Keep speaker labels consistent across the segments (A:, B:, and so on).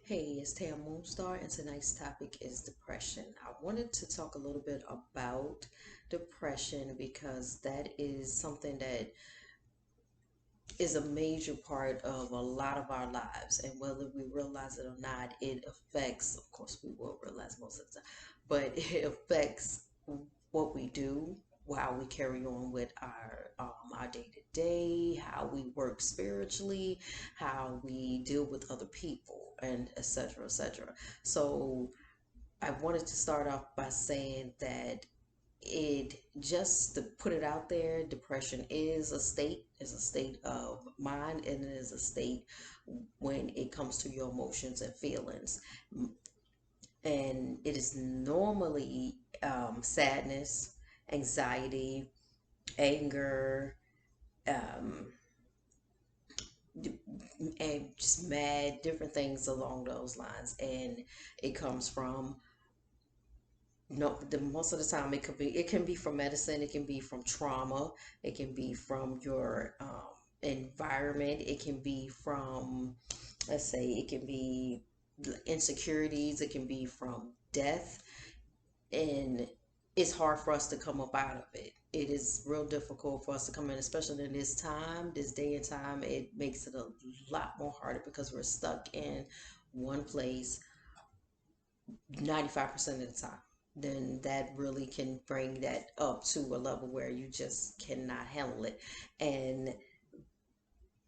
A: Hey, it's Tam Moonstar, and tonight's topic is depression. I wanted to talk a little bit about depression because that is something that is a major part of a lot of our lives. And whether we realize it or not, it affects, of course, we will realize most of the time, but it affects what we do, how we carry on with our day to day, how we work spiritually, how we deal with other people, and etc. etc. So I wanted to start off by saying that it just to put it out there, depression is a state of mind, and it is a state when it comes to your emotions and feelings. And it is normally sadness, anxiety, anger, um, and just mad, different things along those lines. And it comes from no, the most of the time it can be from medicine, it can be from trauma, it can be from your environment, it can be from, let's say, it can be insecurities, it can be from death, and it's hard for us to come up out of it. It is real difficult for us to come in, especially in this time, this day and time. It makes it a lot more harder because we're stuck in one place 95% of the time. Then that really can bring that up to a level where you just cannot handle it. And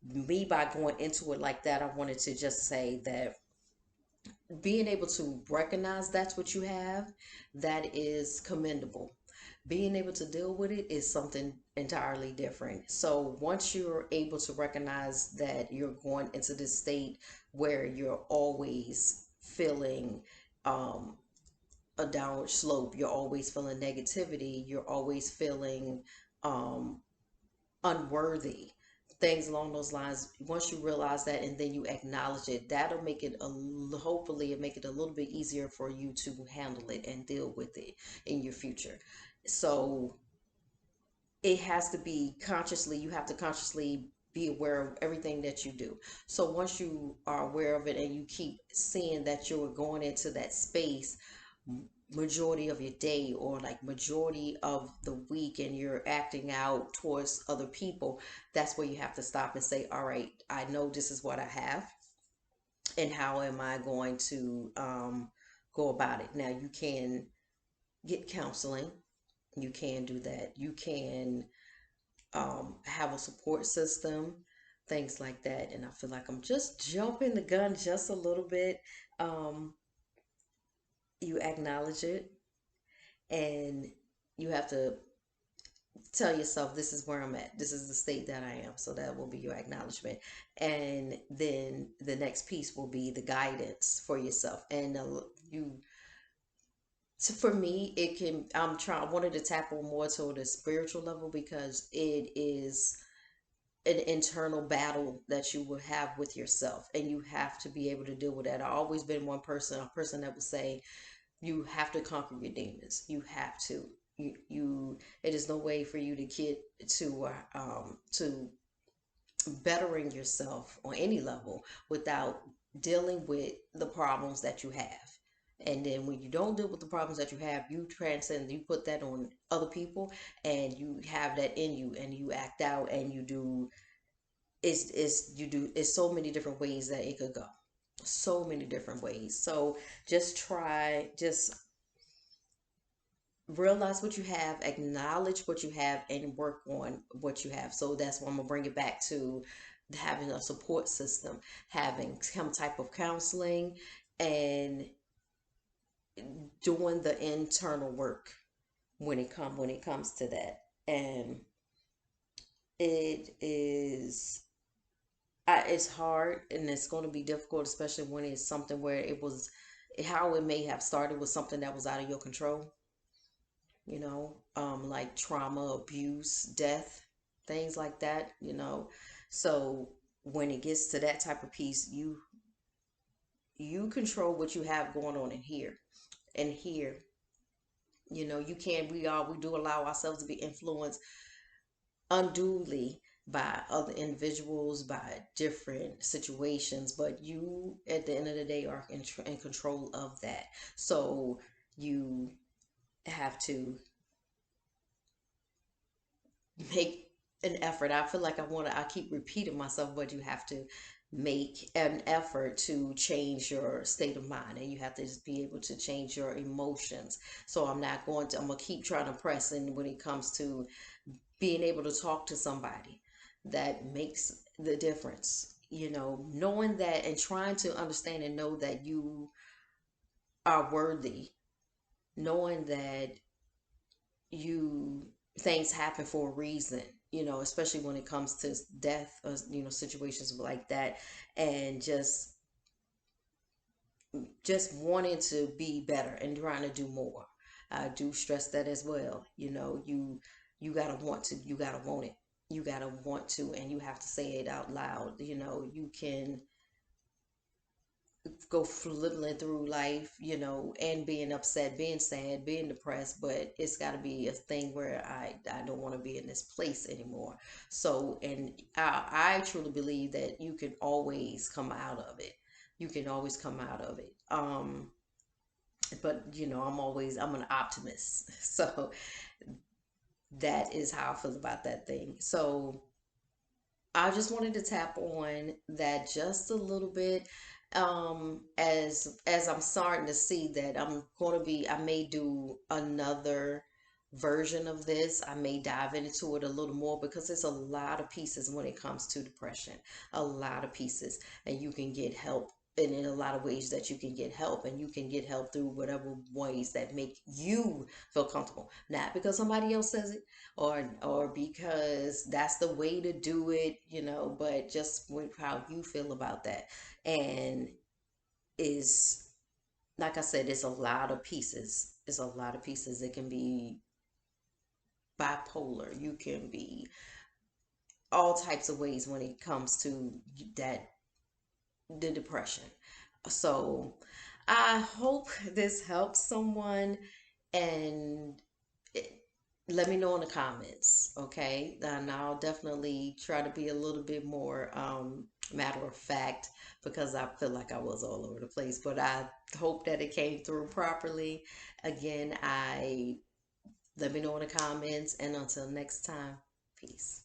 A: me, by going into it like that, I wanted to just say that being able to recognize that's what you have, that is commendable. Being able to deal with it is something entirely different. So once you're able to recognize that you're going into this state where you're always feeling um, a downward slope, you're always feeling negativity, you're always feeling um, unworthy, things along those lines. Once you realize that and then you acknowledge it, that'll make it hopefully it make it a little bit easier for you to handle it and deal with it in your future. So it has to be consciously, you have to consciously be aware of everything that you do. So once you are aware of it and you keep seeing that you're going into that space majority of your day or like majority of the week, and you're acting out towards other people, that's where you have to stop and say, all right, I know this is what I have, and how am I going to go about it. Now you can get counseling, you can do that, you can have a support system, things like that. And I feel like I'm just jumping the gun just a little bit. um, you acknowledge it, and you have to tell yourself, this is where I'm at, this is the state that I am. So that will be your acknowledgement, and then the next piece will be the guidance for yourself. And you so for me, it can, I wanted to tackle more toward the spiritual level because it is an internal battle that you will have with yourself, and you have to be able to deal with that. I've always been a person that would say you have to conquer your demons. You have to. It is no way for you to get to bettering yourself on any level without dealing with the problems that you have. And then when you don't deal with the problems that you have, you transcend, you put that on other people, and you have that in you, and you act out, and you do. It's so many different ways that it could go, so many different ways. So just realize what you have, acknowledge what you have, and work on what you have. So that's why I'm gonna bring it back to having a support system, having some type of counseling, and doing the internal work when it comes to that. And it is it's hard, and it's going to be difficult, especially when it's something where it was how it may have started with something that was out of your control, like trauma, abuse, death, things like that, So when it gets to that type of piece, you control what you have going on in here and here. You can we do allow ourselves to be influenced unduly by other individuals, by different situations, but you, at the end of the day, are in control of that. So you have to make an effort. I feel like I keep repeating myself, but you have to make an effort to change your state of mind, and you have to just be able to change your emotions. So I'm gonna keep trying to press in when it comes to being able to talk to somebody. That makes the difference. Knowing that and trying to understand and know that you are worthy, knowing that you things happen for a reason, especially when it comes to death or situations like that, and just wanting to be better and trying to do more. I do stress that as well. You gotta want to, you gotta want it, you gotta want to, and you have to say it out loud. You can go flibbling through life, and being upset, being sad, being depressed, but it's got to be a thing where I don't want to be in this place anymore. So, and I truly believe that you can always come out of it. You can always come out of it. But I'm an optimist. So that is how I feel about that thing. So I just wanted to tap on that just a little bit. As I'm starting to see that I may do another version of this. I may dive into it a little more because there's a lot of pieces when it comes to depression, a lot of pieces, and you can get help. And in a lot of ways that you can get help, and you can get help through whatever ways that make you feel comfortable, not because somebody else says it, or because that's the way to do it, but just with how you feel about that. And is like I said, it's a lot of pieces. It's a lot of pieces. It can be bipolar. You can be all types of ways when it comes to that, the depression. So I hope this helps someone, and let me know in the comments, okay? And I'll definitely try to be a little bit more matter of fact, because I feel like I was all over the place, but I hope that it came through properly. Again, I let me know in the comments, and until next time, peace.